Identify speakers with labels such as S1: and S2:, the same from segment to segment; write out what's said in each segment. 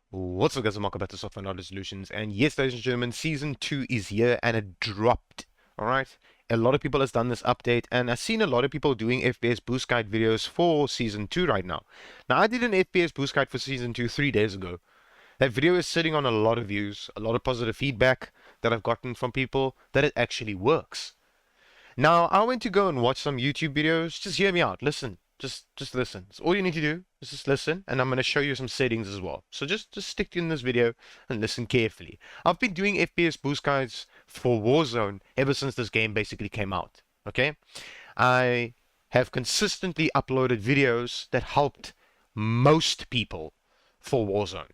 S1: What's up, guys? Welcome back to Software Knowledge Solutions. And yes, ladies and gentlemen, Season 2 is here and it dropped. Alright? A lot of people has done this update, and I've seen a lot of people doing FPS boost guide videos for Season 2 right now. Now, I did an FPS boost guide for Season 2 3 days ago. That video is sitting on a lot of views, a lot of positive feedback that I've gotten from people that it actually works. Now, I went to go and watch some YouTube videos. Just hear me out. Listen. Just listen. So all you need to do is just listen, and I'm going to show you some settings as well. So just stick in this video and listen carefully. I've been doing FPS boost guides for Warzone ever since this game basically came out. Okay? I have consistently uploaded videos that helped most people for Warzone.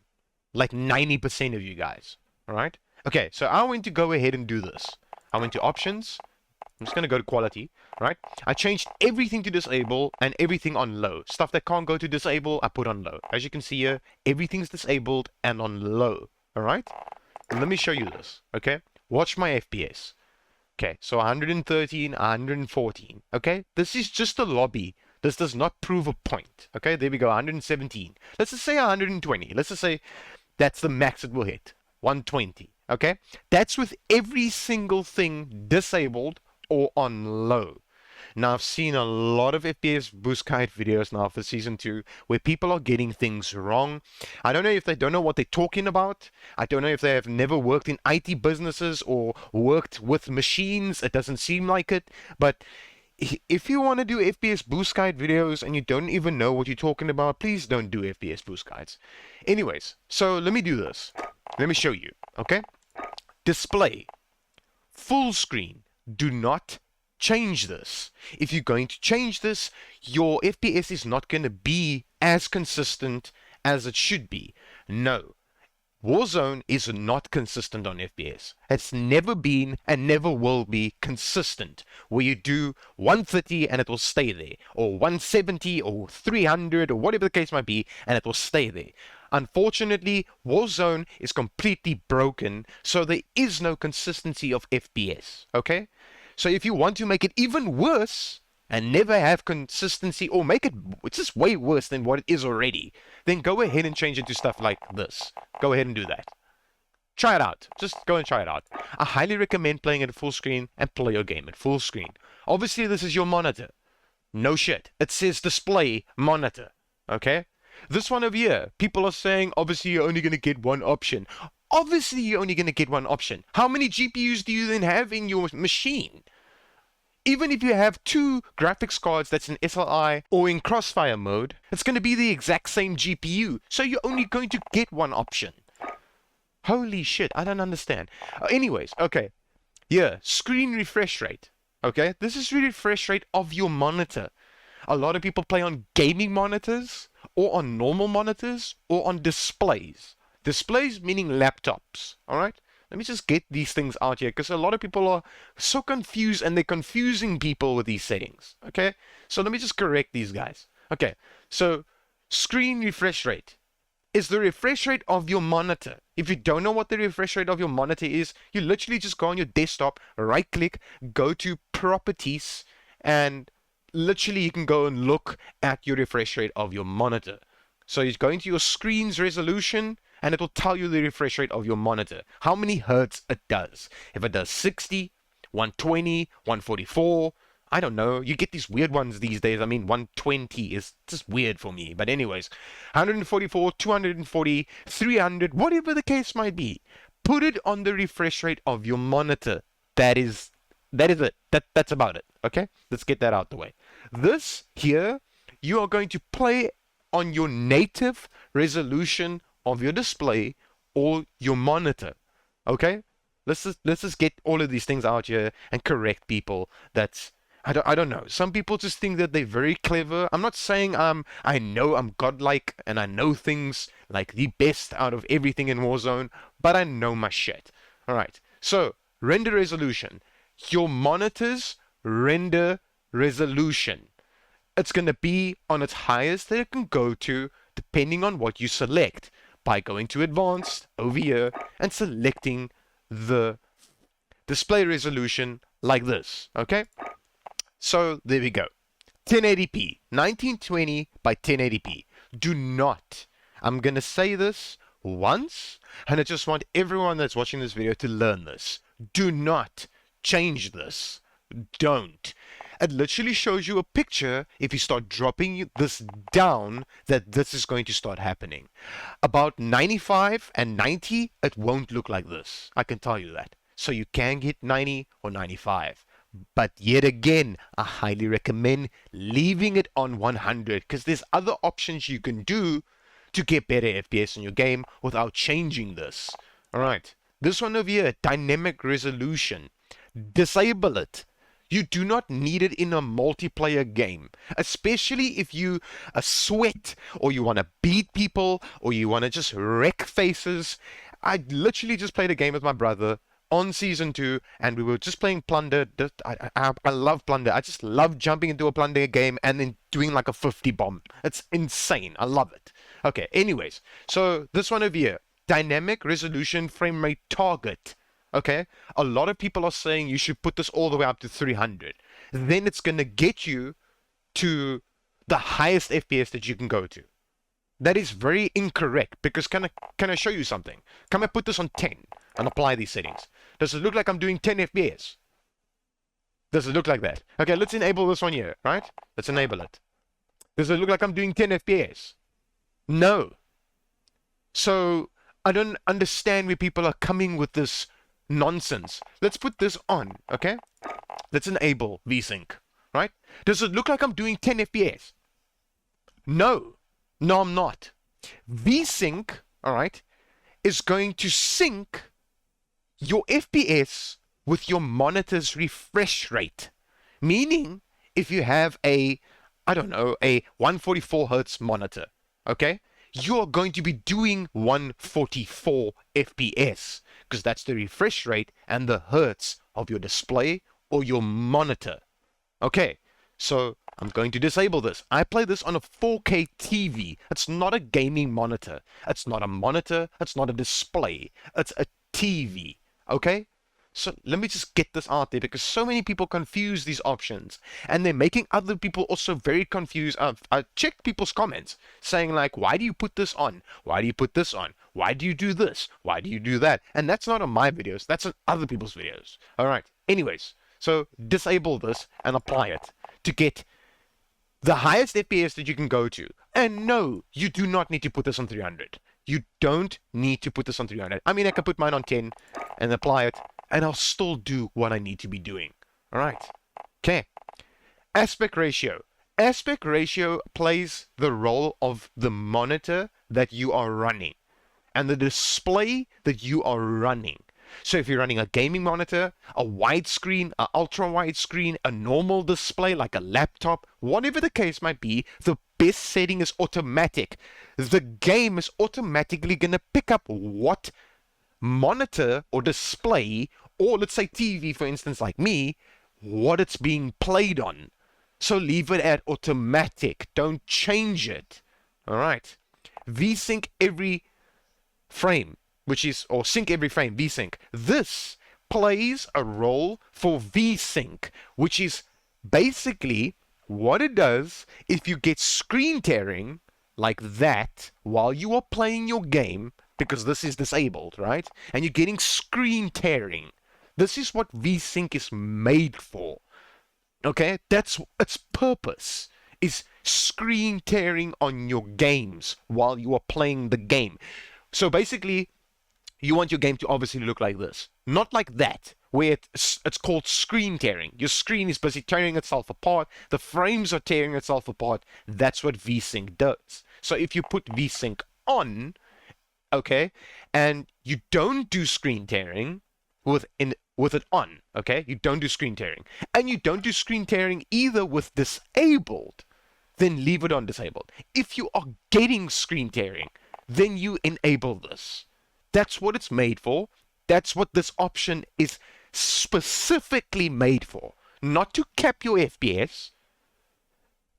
S1: Like 90% of you guys. Alright? Okay, so I went to go ahead and do this. I went to options. I'm just going to go to quality, right? I changed everything to disable and everything on low. Stuff that can't go to disable, I put on low. As you can see here, everything's disabled and on low, all right? And let me show you this, okay? Watch my FPS. Okay, so 113, 114, okay? This is just a lobby. This does not prove a point, okay? There we go, 117. Let's just say 120. Let's just say that's the max it will hit, 120, okay? That's with every single thing disabled or on low. Now, I've seen a lot of FPS boost guide videos now for Season 2 where people are getting things wrong. I don't know if they don't know what they're talking about. I don't know if they have never worked in IT businesses or worked with machines. It doesn't seem like it. But if you want to do FPS boost guide videos and you don't even know what you're talking about, please don't do FPS boost guides. Anyways, so let me do this. Let me show you, okay? Display. Full screen. Do not change this. If you're going to change this, your FPS is not going to be as consistent as it should be. No. Warzone is not consistent on FPS. It's never been and never will be consistent, where you do 130 and it will stay there, or 170 or 300 or whatever the case might be, and it will stay there. Unfortunately, Warzone is completely broken, so there is no consistency of FPS, okay? So if you want to make it even worse, and never have consistency, or make it just way worse than what it is already, then go ahead and change it to stuff like this. Go ahead and do that. Try it out. Just go and try it out. I highly recommend playing it at full screen and play your game at full screen. Obviously, this is your monitor. No shit. It says display monitor. Okay? This one over here, people are saying, obviously, you're only going to get one option. Obviously, you're only going to get one option. How many GPUs do you then have in your machine? Even if you have two graphics cards that's in SLI or in crossfire mode, it's going to be the exact same GPU. So you're only going to get one option. Holy shit, I don't understand. Anyways, okay. Yeah, screen refresh rate. Okay, this is the refresh rate of your monitor. A lot of people play on gaming monitors, or on normal monitors, or on displays. Displays meaning laptops, alright? Let me just get these things out here, because a lot of people are so confused, and they're confusing people with these settings, okay? So let me just correct these guys. Okay, so screen refresh rate is the refresh rate of your monitor. If you don't know what the refresh rate of your monitor is, you literally just go on your desktop, right-click, go to Properties, and literally you can go and look at your refresh rate of your monitor. So you go into your screen's resolution, and it will tell you the refresh rate of your monitor, how many hertz it does. If it does 60, 120, 144, I don't know. You get these weird ones these days. I mean, 120 is just weird for me. But anyways, 144, 240, 300, whatever the case might be, put it on the refresh rate of your monitor. That is it. That's about it. Okay? Let's get that out the way. This here, you are going to play on your native resolution of your display or your monitor. Okay? Let's just get all of these things out here and correct people. That's I don't know. Some people just think that they're very clever. I'm not saying I know I'm godlike and I know things like the best out of everything in Warzone, but I know my shit. Alright. So, render resolution. Your monitor's render resolution. It's gonna be on its highest that it can go to depending on what you select, by going to advanced over here and selecting the display resolution like this, okay? So there we go. 1080p, 1920 by 1080p. Do not, I'm going to say this once, and I just want everyone that's watching this video to learn this. Do not change this. Don't. It literally shows you a picture, if you start dropping this down, that this is going to start happening. About 95 and 90, it won't look like this. I can tell you that. So you can get 90 or 95. But yet again, I highly recommend leaving it on 100 because there's other options you can do to get better FPS in your game without changing this. Alright, this one over here, dynamic resolution. Disable it. You do not need it in a multiplayer game, especially if you sweat or you want to beat people or you want to just wreck faces. I literally just played a game with my brother on season 2 and we were just playing plunder. I love plunder. I just love jumping into a plunder game and then doing like a 50 bomb. It's insane. I love it. Okay, anyways, so this one over here, dynamic resolution frame rate target. Okay, a lot of people are saying you should put this all the way up to 300. Then it's going to get you to the highest FPS that you can go to. That is very incorrect because can I show you something? Can I put this on 10 and apply these settings? Does it look like I'm doing 10 FPS? Does it look like that? Okay, let's enable this one here, right? Let's enable it. Does it look like I'm doing 10 FPS? No. So I don't understand where people are coming with this nonsense. Let's put this on, okay? Let's enable VSync, right? Does it look like I'm doing 10 FPS? No. No, I'm not. VSync, all right, is going to sync your FPS with your monitor's refresh rate. Meaning, if you have a 144 hertz monitor, okay, you're going to be doing 144 FPS because that's the refresh rate and the hertz of your display or your monitor. Okay, so I'm going to disable this. I play this on a 4K TV. It's not a gaming monitor. It's not a monitor. It's not a display. It's a TV. Okay? So let me just get this out there because so many people confuse these options and they're making other people also very confused. I checked people's comments saying like, why do you put this on? Why do you put this on? Why do you do this? Why do you do that? And that's not on my videos. That's on other people's videos. All right. Anyways, so disable this and apply it to get the highest FPS that you can go to. And no, you do not need to put this on 300. You don't need to put this on 300. I mean, I can put mine on 10 and apply it, and I'll still do what I need to be doing. All right. Okay. Aspect ratio. Aspect ratio plays the role of the monitor that you are running and the display that you are running. So if you're running a gaming monitor, a widescreen, an ultra widescreen, a normal display like a laptop, whatever the case might be, the best setting is automatic. The game is automatically going to pick up what monitor or display, or let's say TV for instance like me, what it's being played on. So leave it at automatic. Don't change it. Alright. VSync every frame, or sync every frame, VSync. This plays a role for VSync, which is basically what it does if you get screen tearing like that while you are playing your game, because this is disabled, right? And you're getting screen tearing. This is what VSync is made for. Okay? That's its purpose, is screen tearing on your games while you are playing the game. So basically, you want your game to obviously look like this. Not like that, where it's called screen tearing. Your screen is busy tearing itself apart. The frames are tearing itself apart. That's what VSync does. So if you put VSync on, okay, and you don't do screen tearing with it on, okay? You don't do screen tearing. And you don't do screen tearing either with disabled, then leave it on disabled. If you are getting screen tearing, then you enable this. That's what it's made for. That's what this option is specifically made for. Not to cap your FPS.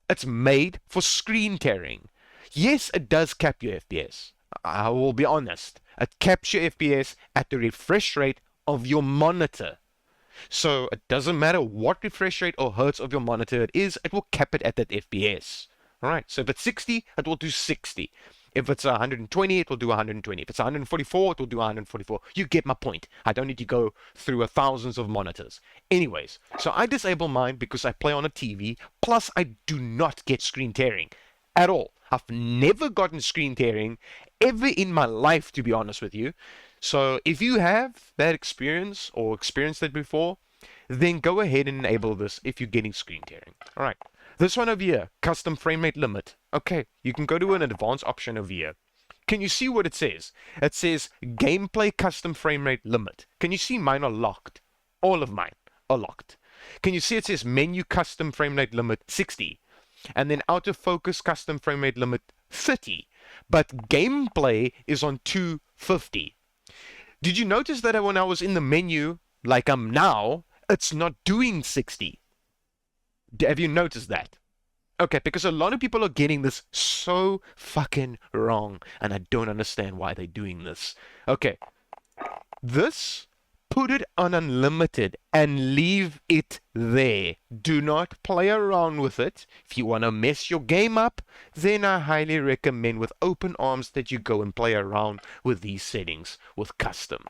S1: It's made for screen tearing. Yes, it does cap your FPS. I will be honest. It caps your FPS at the refresh rate of your monitor. So it doesn't matter what refresh rate or hertz of your monitor it is, it will cap it at that FPS. Alright, so if it's 60, it will do 60. If it's 120, it will do 120. If it's 144, it will do 144. You get my point. I don't need to go through thousands of monitors. Anyways, so I disable mine because I play on a TV, plus I do not get screen tearing at all. I've never gotten screen tearing ever in my life, to be honest with you. So if you have that experience or experienced it before, then go ahead and enable this if you're getting screen tearing. All right. This one over here, custom frame rate limit. Okay, you can go to an advanced option over here. Can you see what it says? It says gameplay custom frame rate limit. Can you see mine are locked? All of mine are locked. Can you see it says menu custom frame rate limit 60? And then autofocus custom frame rate limit 30. But gameplay is on 250. Did you notice that when I was in the menu, like I'm now, it's not doing 60? Have you noticed that? Okay, because a lot of people are getting this so fucking wrong, and I don't understand why they're doing this. Okay, this, put it on unlimited and leave it there. Do not play around with it. If you want to mess your game up, then I highly recommend with open arms that you go and play around with these settings with custom.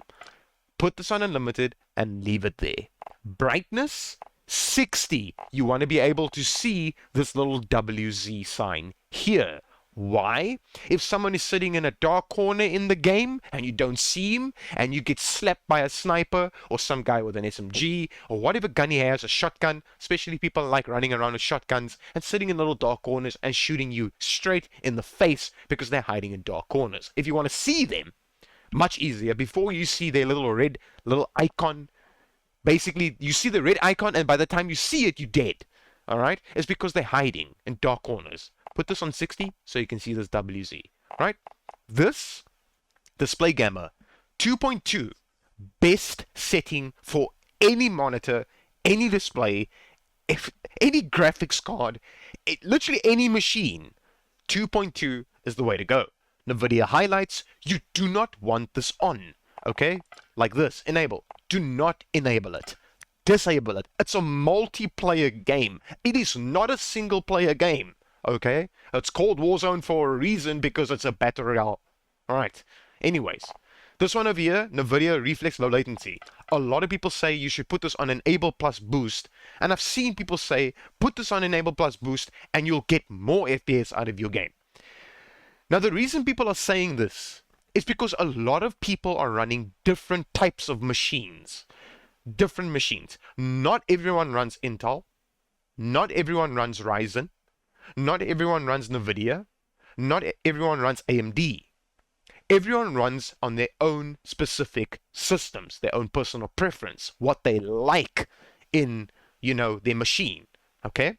S1: Put this on unlimited and leave it there. Brightness 60. You want to be able to see this little WZ sign here. Why? If someone is sitting in a dark corner in the game and you don't see him and you get slapped by a sniper or some guy with an SMG or whatever gun he has, a shotgun, especially people like running around with shotguns and sitting in little dark corners and shooting you straight in the face because they're hiding in dark corners. If you want to see them, much easier, before you see their little red little icon. Basically, you see the red icon, and by the time you see it, you're dead. All right? It's because they're hiding in dark corners. Put this on 60 so you can see this WZ. All right? This display gamma 2.2, best setting for any monitor, any display, if any graphics card, literally any machine. 2.2 is the way to go. NVIDIA highlights, you do not want this on. Okay? Like this, enable. Do not enable it. Disable it. It's a multiplayer game. It is not a single player game. Okay? It's called Warzone for a reason because it's a battle royale. Alright. Anyways. This one over here, NVIDIA Reflex Low Latency. A lot of people say you should put this on Enable Plus Boost. And I've seen people say, put this on Enable Plus Boost and you'll get more FPS out of your game. Now the reason people are saying this is because a lot of people are running different types of machines. Different machines. Not everyone runs Intel. Not everyone runs Ryzen. Not everyone runs NVIDIA. Not everyone runs AMD. Everyone runs on their own specific systems, their own personal preference, what they like in, their machine. Okay?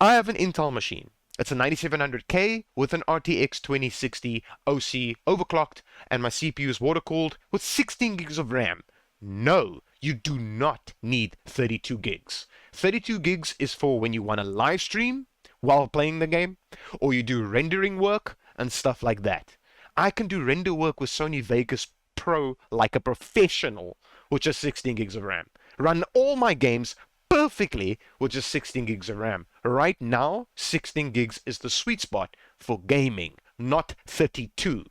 S1: I have an Intel machine. It's a 9700K with an RTX 2060 OC overclocked, and my CPU is water-cooled with 16 gigs of RAM. No, you do not need 32 gigs. 32 gigs is for when you want to live stream while playing the game, or you do rendering work and stuff like that. I can do render work with Sony Vegas Pro like a professional with just 16 gigs of RAM. Run all my games perfectly with just 16 gigs of RAM. Right now, 16 gigs is the sweet spot for gaming, not 32.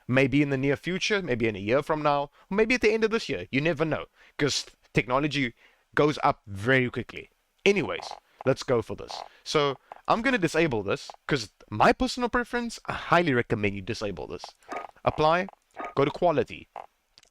S1: Maybe in the near future, maybe in a year from now, or maybe at the end of this year. You never know, because technology goes up very quickly. Anyways, let's go for this. So I'm going to disable this, because my personal preference, I highly recommend you disable this. Apply, go to quality.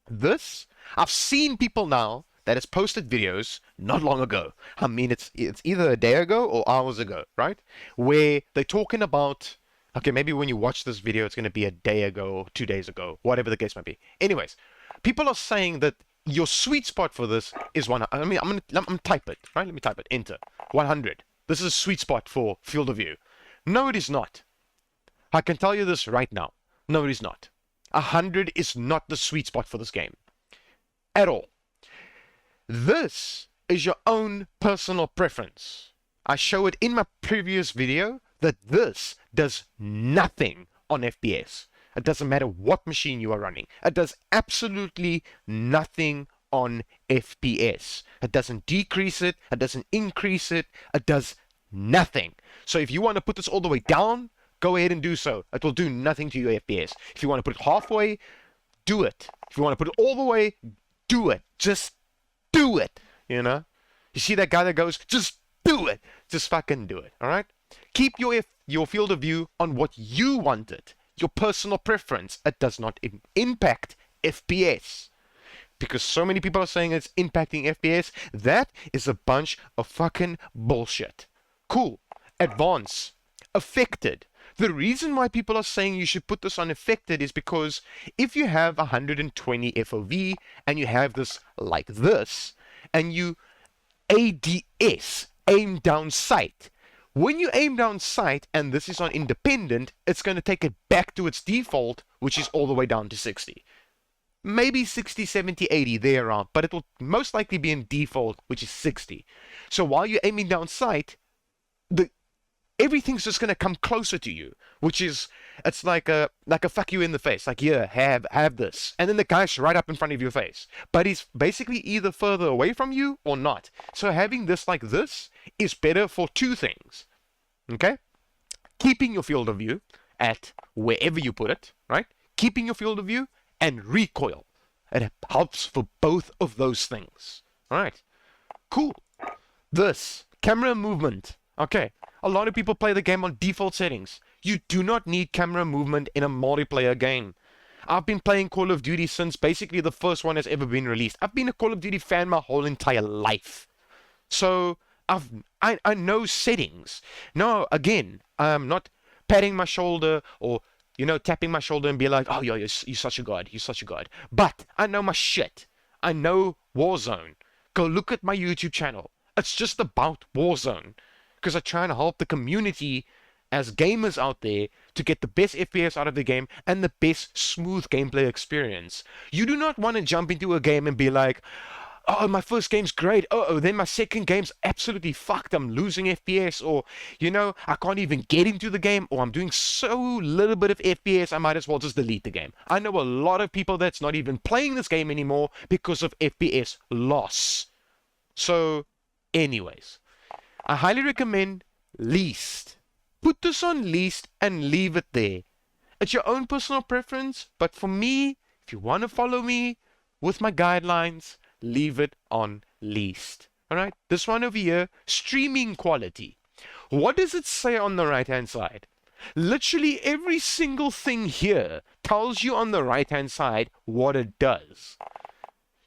S1: This, I've seen people now that has posted videos not long ago. I mean, it's either a day ago or hours ago, right? Where they're talking about, okay, maybe when you watch this video, it's going to be a day ago or 2 days ago, whatever the case might be. Anyways, people are saying that your sweet spot for this is one. I mean, I'm gonna type it, right? Let me type it. Enter. 100. This is a sweet spot for field of view. No, it is not. I can tell you this right now. No, it is not. 100 is not the sweet spot for this game. At all. This is your own personal preference. I show it in my previous video that this does nothing on FPS. It doesn't matter what machine you are running. It does absolutely nothing on FPS. It doesn't decrease it. It doesn't increase it. It does nothing. So if you want to put this all the way down, go ahead and do so. It will do nothing to your FPS. If you want to put it halfway, do it. If you want to put it all the way, do it. Just do it. You know? You see that guy that goes, just do it. Just fucking do it. All right? Keep your field of view on what you want it. Your personal preference. It does not impact FPS. Because so many people are saying it's impacting FPS. That is a bunch of fucking bullshit. Cool. Advance. Affected. The reason why people are saying you should put this on affected is because if you have 120 FOV and you have this like this, and you ADS, aim down sight, when you aim down sight and this is on independent, it's going to take it back to its default, which is all the way down to 60. Maybe 60, 70, 80, there around, but it will most likely be in default, which is 60. So while you're aiming down sight, everything's just going to come closer to you, which is, it's like a fuck you in the face, like, yeah, have this. And then the guy's right up in front of your face. But he's basically either further away from you or not. So having this like this is better for two things. Okay? Keeping your field of view at wherever you put it, right? Keeping your field of view and recoil. It helps for both of those things. All right? Cool. This, camera movement. Okay. A lot of people play the game on default settings. You do not need camera movement in a multiplayer game. I've been playing Call of Duty since basically the first one has ever been released. I've been a Call of Duty fan my whole entire life. So I know settings. No, again, I'm not patting my shoulder or, you know, tapping my shoulder and be like, oh, yo, you're such a god. You're such a god. But I know my shit. I know Warzone. Go look at my YouTube channel. It's just about Warzone. Because I try and help the community as gamers out there to get the best FPS out of the game and the best smooth gameplay experience. You do not want to jump into a game and be like, oh, my first game's great. Oh, then my second game's absolutely fucked. I'm losing FPS, or, you know, I can't even get into the game, or I'm doing so little bit of FPS, I might as well just delete the game. I know a lot of people that's not even playing this game anymore because of FPS loss. So, anyways. I highly recommend least. Put this on least and leave it there. It's your own personal preference, but for me, if you want to follow me with my guidelines, leave it on least. Alright, this one over here, streaming quality. What does it say on the right hand side? Literally every single thing here tells you on the right hand side what it does.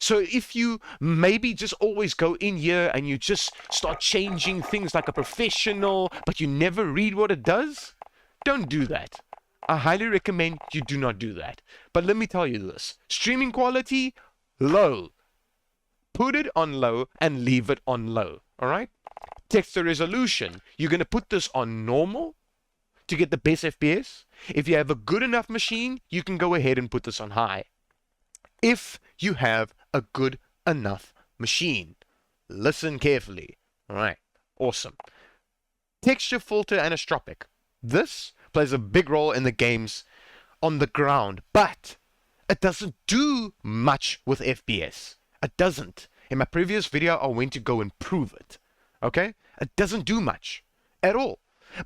S1: So if you maybe just always go in here and you just start changing things like a professional, but you never read what it does, don't do that. I highly recommend you do not do that. But let me tell you this. Streaming quality, low. Put it on low and leave it on low. Alright? Texture resolution. You're going to put this on normal to get the best FPS. If you have a good enough machine, you can go ahead and put this on high. If you have a good enough machine. Listen carefully. Alright, awesome. Texture filter anisotropic. This plays a big role in the games on the ground, but it doesn't do much with FPS. It doesn't. In my previous video, I went to go and prove it. Okay? It doesn't do much at all.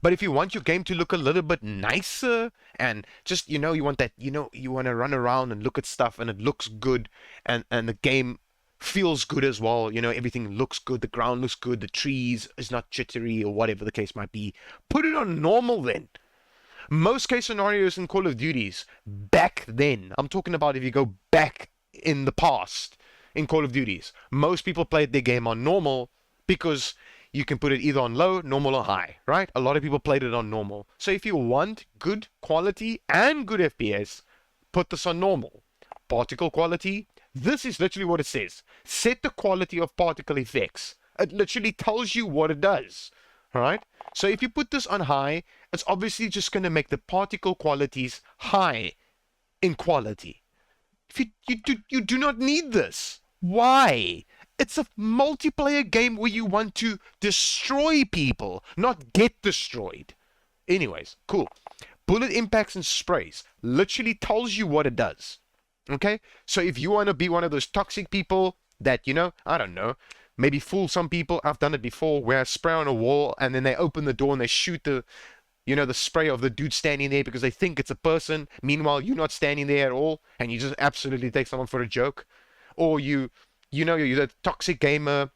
S1: But if you want your game to look a little bit nicer and just, you know, you want that, you know, you want to run around and look at stuff and it looks good and the game feels good as well, you know, everything looks good, the ground looks good, the trees is not jittery or whatever the case might be, put it on normal then. Most case scenarios in Call of Duties, back then, I'm talking about if you go back in the past in Call of Duties, most people played their game on normal because you can put it either on low, normal, or high, right? A lot of people played it on normal. So if you want good quality and good FPS, put this on normal. Particle quality, this is literally what it says. Set the quality of particle effects. It literally tells you what it does, all right? So if you put this on high, it's obviously just going to make the particle qualities high in quality. If you do not need this. Why? It's a multiplayer game where you want to destroy people, not get destroyed. Anyways, cool. Bullet impacts and sprays literally tells you what it does. Okay? So if you want to be one of those toxic people that, you know, I don't know, maybe fool some people. I've done it before where I spray on a wall and then they open the door and they shoot the, You know, the spray of the dude standing there because they think it's a person. Meanwhile, you're not standing there at all, and you just absolutely take someone for a joke. Or you know, you're the toxic gamer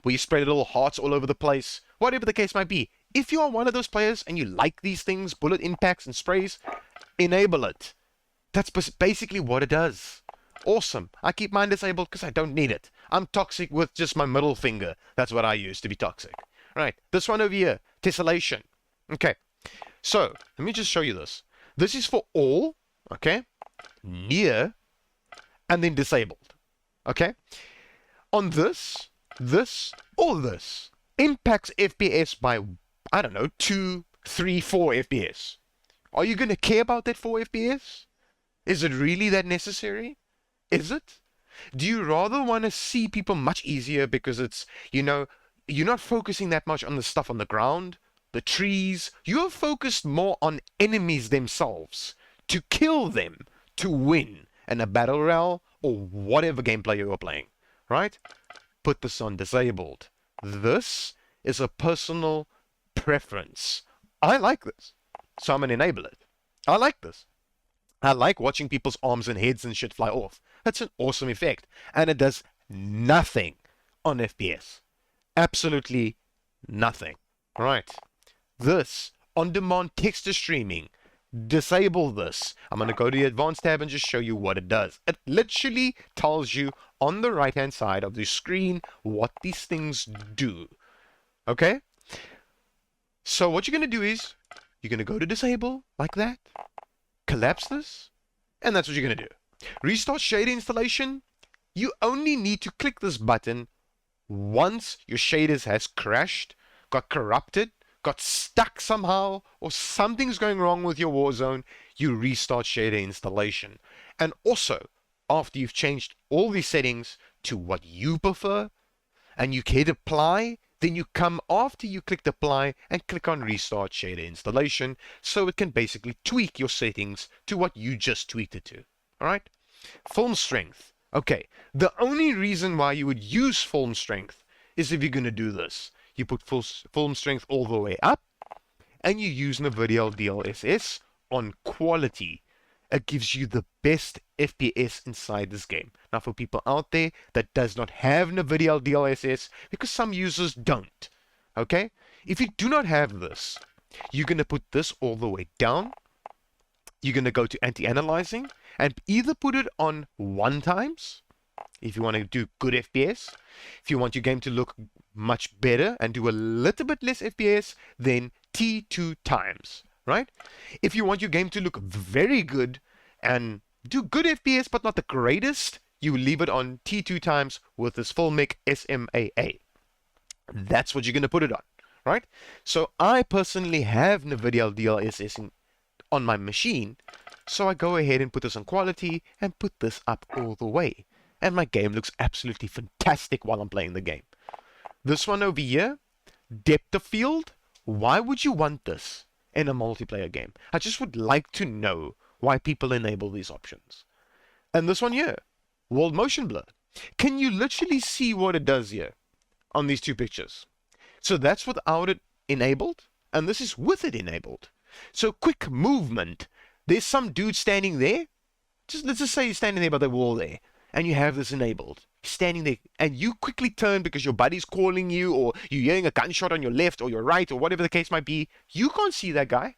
S1: where you spread little hearts all over the place. Whatever the case might be. If you are one of those players and you like these things, bullet impacts and sprays, enable it. That's basically what it does. Awesome. I keep mine disabled because I don't need it. I'm toxic with just my middle finger. That's what I use to be toxic. Right. This one over here, tessellation. Okay. So, let me just show you this. This is for all, okay, near, and then disabled. Okay. On this, or this impacts FPS by, I don't know, 2, 3, 4 FPS. Are you going to care about that 4 FPS? Is it really that necessary? Is it? Do you rather want to see people much easier because it's, you know, you're not focusing that much on the stuff on the ground, the trees. You're focused more on enemies themselves, to kill them, to win in a battle royale or whatever gameplay you're playing, right? Put this on disabled. This is a personal preference. I like this, so I'm going to enable it. I like this. I like watching people's arms and heads and shit fly off. That's an awesome effect. And it does nothing on FPS. Absolutely nothing. Right. This, on-demand texture streaming. Disable this. I'm going to go to the advanced tab and just show you what it does. It literally tells you on the right-hand side of the screen what these things do. Okay? So what you're going to do is, you're going to go to disable, like that. Collapse this, and that's what you're going to do. Restart shader installation. You only need to click this button once your shaders has crashed, got corrupted, got stuck somehow, or something's going wrong with your Warzone. You restart shader installation. And also, after you've changed all these settings to what you prefer, and you hit apply, then you come after you clicked apply and click on restart shader installation, so it can basically tweak your settings to what you just tweaked it to. Alright? Film strength. Okay, the only reason why you would use film strength is if you're going to do this. You put film strength all the way up, and you use NVIDIA DLSS on quality. It gives you the best FPS inside this game. Now, for people out there that does not have NVIDIA DLSS, because some users don't, okay? If you do not have this, you're going to put this all the way down. You're going to go to anti-aliasing and either put it on 1 times, if you want to do good FPS. If you want your game to look much better and do a little bit less FPS, then T2 times. Right? If you want your game to look very good and do good FPS but not the greatest, you leave it on T2 times with this Filmic SMAA. That's what you're going to put it on, right? So I personally have NVIDIA DLSS on my machine, so I go ahead and put this on quality and put this up all the way. And my game looks absolutely fantastic while I'm playing the game. This one over here, depth of field, why would you want this in a multiplayer game? I just would like to know why people enable these options. And this one here, world motion blur. Can you literally see what it does here on these 2 pictures? So that's without it enabled, and this is with it enabled. So quick movement. There's some dude standing there. Let's just say you're standing there by the wall there, and you have this enabled. Standing there, and you quickly turn because your buddy's calling you, or you're hearing a gunshot on your left or your right, or whatever the case might be. You can't see that guy.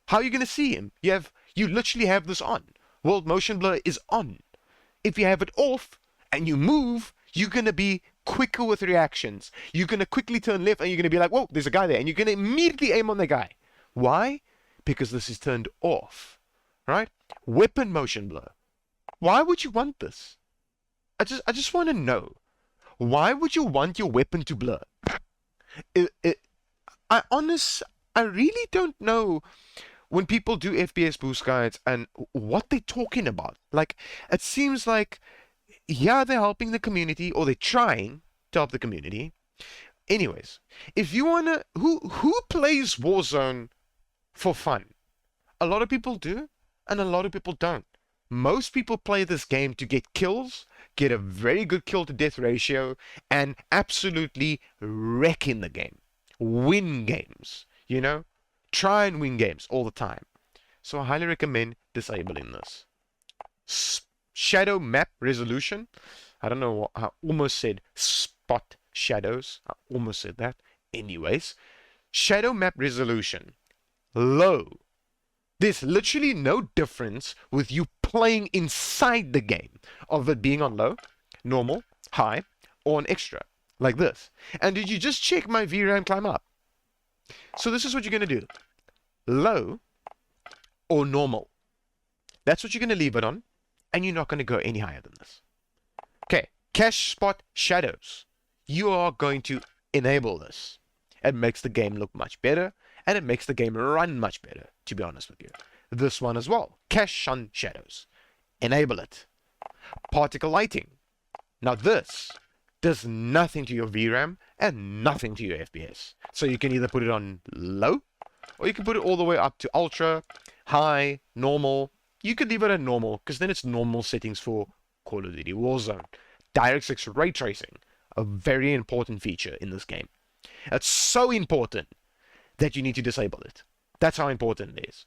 S1: How are you going to see him? You literally have this on. World motion blur is on. If you have it off and you move, you're going to be quicker with reactions. You're going to quickly turn left and you're going to be like, whoa, there's a guy there. And you're going to immediately aim on the guy. Why? Because this is turned off. Right? Weapon motion blur. Why would you want this? I just want to know. Why would you want your weapon to blur? I really don't know when people do FPS boost guides and what they're talking about. Like, it seems like, yeah, they're helping the community, or they're trying to help the community. Anyways, if you wanna, who plays Warzone for fun? A lot of people do, and a lot of people don't. Most people play this game to get kills, get a very good kill to death ratio, and absolutely wreck in the game. Win games, you know? try and win games all the time. So I highly recommend disabling this. Shadow map resolution. I don't know what, I almost said spot shadows. I almost said that. Anyways, shadow map resolution. Low. There's literally no difference with you playing inside the game of it being on low, normal, high, or on extra, like this. And did you just check my VRAM climb up? So this is what you're going to do. Low or normal. That's what you're going to leave it on, and you're not going to go any higher than this. Okay, cache spot shadows. You are going to enable this. It makes the game look much better, and it makes the game run much better, to be honest with you. This one as well, cache on shadows. Enable it. Particle lighting. Now this does nothing to your VRAM and nothing to your FPS. So you can either put it on low, or you can put it all the way up to ultra, high, normal. You could leave it at normal, because then it's normal settings for Call of Duty Warzone. DirectX ray tracing, a very important feature in this game. It's so important that you need to disable it. That's how important it is.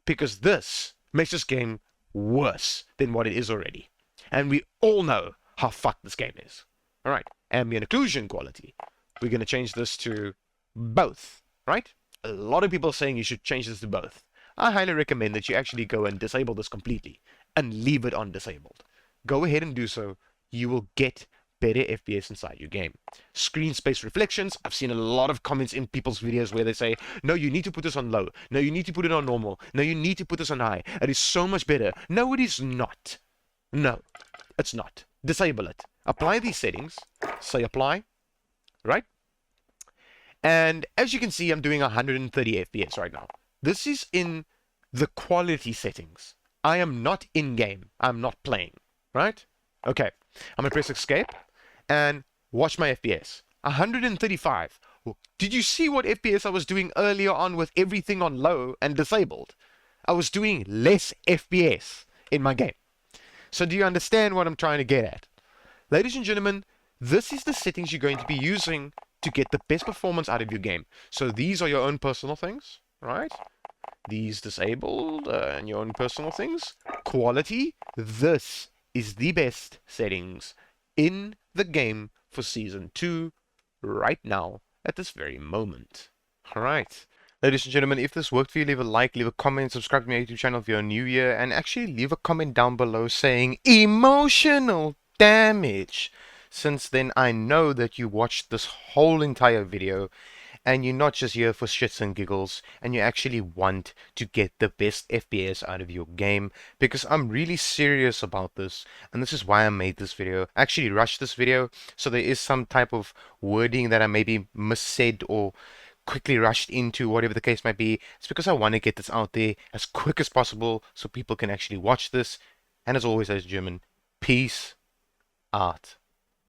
S1: Because this makes this game worse than what it is already. And we all know how fucked this game is. Alright, ambient occlusion quality. We're going to change this to both, right? A lot of people are saying you should change this to both. I highly recommend that you actually go and disable this completely and leave it on disabled. Go ahead and do so. You will get better FPS inside your game. Screen space reflections. I've seen a lot of comments in people's videos where they say, no, you need to put this on low. No, you need to put it on normal. No, you need to put this on high. It is so much better. No, it is not. No, it's not. Disable it. Apply these settings. Say apply. Right? And as you can see, I'm doing 130 FPS right now. This is in the quality settings. I am not in-game. I'm not playing. Right? Okay. I'm going to press escape and watch my FPS. 135. Did you see what FPS I was doing earlier on with everything on low and disabled? I was doing less FPS in my game. So do you understand what I'm trying to get at? Ladies and gentlemen, this is the settings you're going to be using to get the best performance out of your game. So these are your own personal things, right? These disabled and your own personal things. Quality, this is the best settings in the game for Season 2 right now at this very moment. Alright. Ladies and gentlemen, if this worked for you, leave a like, leave a comment, subscribe to my YouTube channel if you're new here, and actually leave a comment down below saying emotional damage. Since then, I know that you watched this whole entire video and you're not just here for shits and giggles, and you actually want to get the best FPS out of your game, because I'm really serious about this, and this is why I made this video. I actually rushed this video, so there is some type of wording that I maybe missaid or quickly rushed into, whatever the case might be. It's because I want to get this out there as quick as possible so people can actually watch this. And as always, as German, peace out.